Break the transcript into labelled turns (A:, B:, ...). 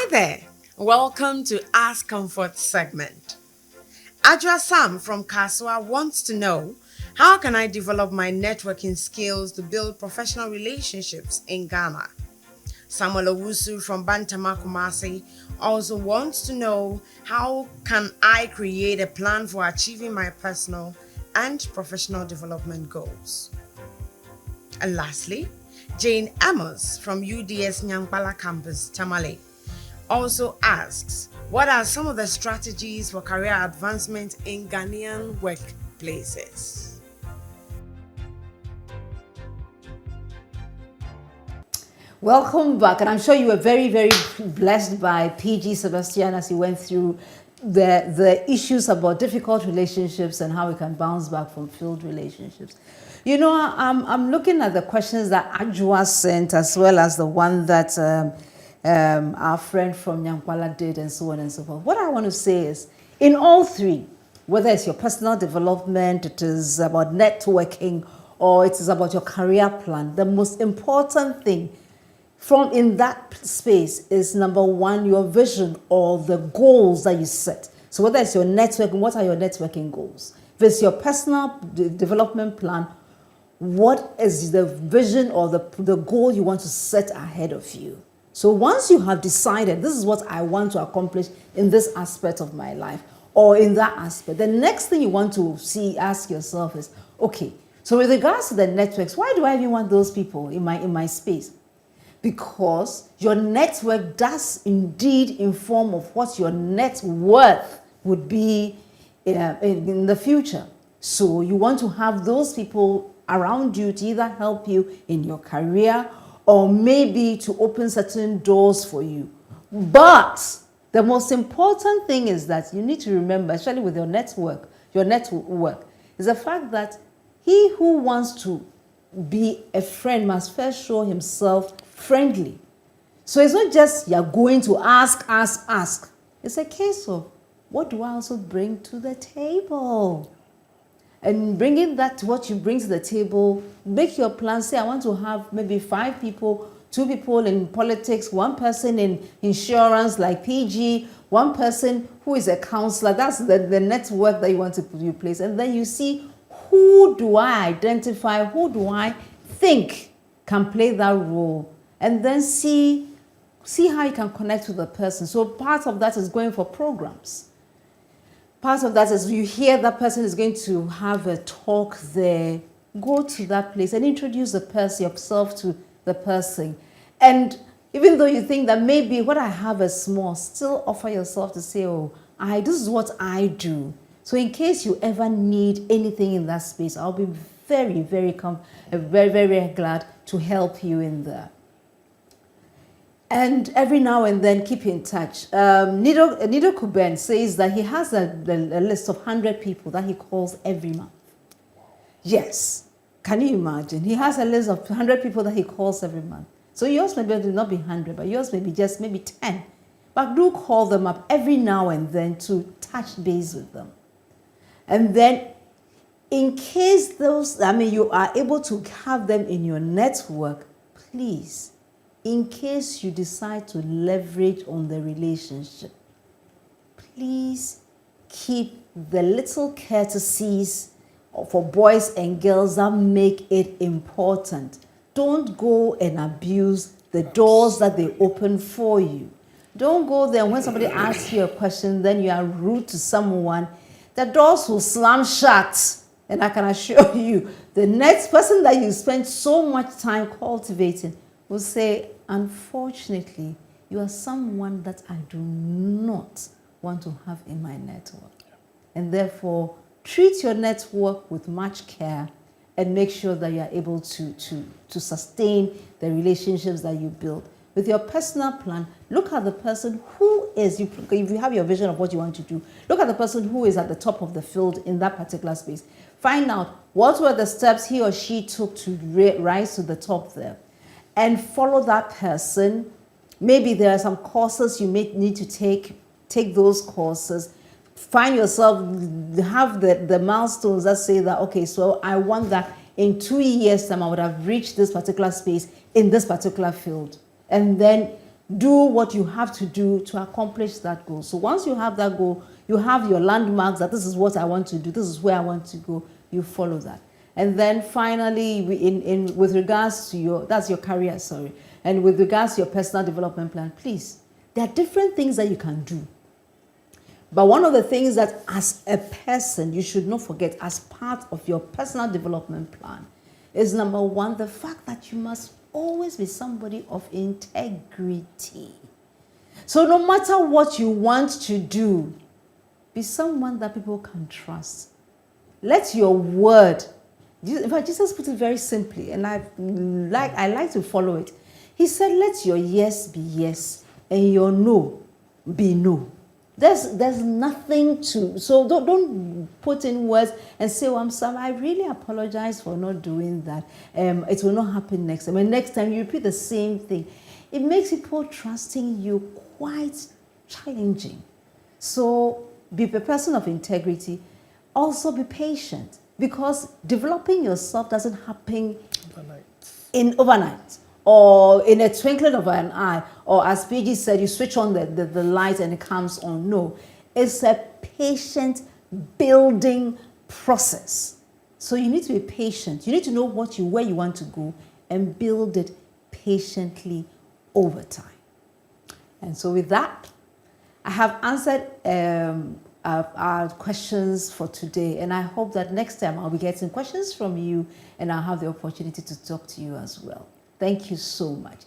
A: there, welcome to Ask Comfort segment. Adra Sam from Kaswa wants to know how can I develop my networking skills to build professional relationships in Ghana? Samuel Owusu from Bantama Kumasi also wants to know how can I create a plan for achieving my personal and professional development goals. And lastly, Jane Amos from UDS Nyankpala campus, Tamale, also asks, what are some of the strategies for career advancement in Ghanaian workplaces?
B: Welcome back, and I'm sure you were very, very blessed by PG Sebastian as he went through the issues about difficult relationships and how we can bounce back from failed relationships. You know, I'm looking at the questions that Ajwa sent as well as the one that our friend from Nyankpala did and so on and so forth. What I want to say is, in all three, whether it's your personal development, it is about networking, or it is about your career plan, the most important thing from in that space is number one, your vision or the goals that you set. So whether it's your networking, what are your networking goals? If it's your personal development plan, what is the vision or the goal you want to set ahead of you? So once you have decided, this is what I want to accomplish in this aspect of my life or in that aspect, the next thing you want to ask yourself is, okay, so with regards to the networks, why do I even want those people in my space? Because your network does indeed inform of what your net worth would be in the future. So you want to have those people around you to either help you in your career or maybe to open certain doors for you. But the most important thing is that you need to remember, especially with your network, is the fact that he who wants to be a friend must first show himself friendly. So it's not just you're going to ask. It's a case of what do I also bring to the table? And bringing that, what you bring to the table, make your plan. Say, I want to have maybe 5 people, 2 people in politics, 1 person in insurance like PG, 1 person who is a counselor. That's the network that you want to put in place. And then you see, who do I identify? Who do I think can play that role? And then see how you can connect with the person. So part of that is going for programs. Part of that is you hear that person is going to have a talk there. Go to that place and introduce the person, yourself to the person. And even though you think that maybe what I have is small, still offer yourself to say, oh, this is what I do. So in case you ever need anything in that space, I'll be very, very glad to help you in there. And every now and then, keep in touch. Nido Kuben says that he has a list of 100 people that he calls every month. Yes. Can you imagine? He has a list of 100 people that he calls every month. So yours maybe not be 100, but yours may be just maybe 10. But do call them up every now and then to touch base with them. And then, in case you are able to have them in your network, please, in case you decide to leverage on the relationship, please keep the little courtesies for boys and girls that make it important. Don't go and abuse the doors that they open for you. Don't go there when somebody asks you a question, then you are rude to someone. The doors will slam shut. And I can assure you, the next person that you spend so much time cultivating will say, unfortunately, you are someone that I do not want to have in my network. And therefore, treat your network with much care and make sure that you are able to sustain the relationships that you build. With your personal plan, look at the person who is, if you have your vision of what you want to do, look at the person who is at the top of the field in that particular space. Find out what were the steps he or she took to rise to the top there. And follow that person. Maybe there are some courses you may need to take those courses. Find yourself, have the milestones that say that, okay, so I want that in 2 years' time I would have reached this particular space in this particular field. And then do what you have to do to accomplish that goal. So once you have that goal, you have your landmarks that this is what I want to do, this is where I want to go, you follow that. And then finally, with regards to that's your career, sorry, and with regards to your personal development plan, please, there are different things that you can do. But one of the things that as a person, you should not forget as part of your personal development plan is number one, the fact that you must always be somebody of integrity. So no matter what you want to do, be someone that people can trust. Let your word, in fact, Jesus put it very simply, and I like to follow it. He said, let your yes be yes, and your no be no. There's nothing to, so don't put in words and say, oh, I'm sorry, I really apologize for not doing that. It will not happen next time. And next time you repeat the same thing. It makes people trusting you quite challenging. So be a person of integrity. Also be patient, because developing yourself doesn't happen overnight. Or in a twinkling of an eye, or as PG said, you switch on the light and it comes on. No, it's a patient building process. So you need to be patient. You need to know where you want to go and build it patiently over time. And so with that, I have answered our questions for today. And I hope that next time I'll be getting questions from you and I'll have the opportunity to talk to you as well. Thank you so much.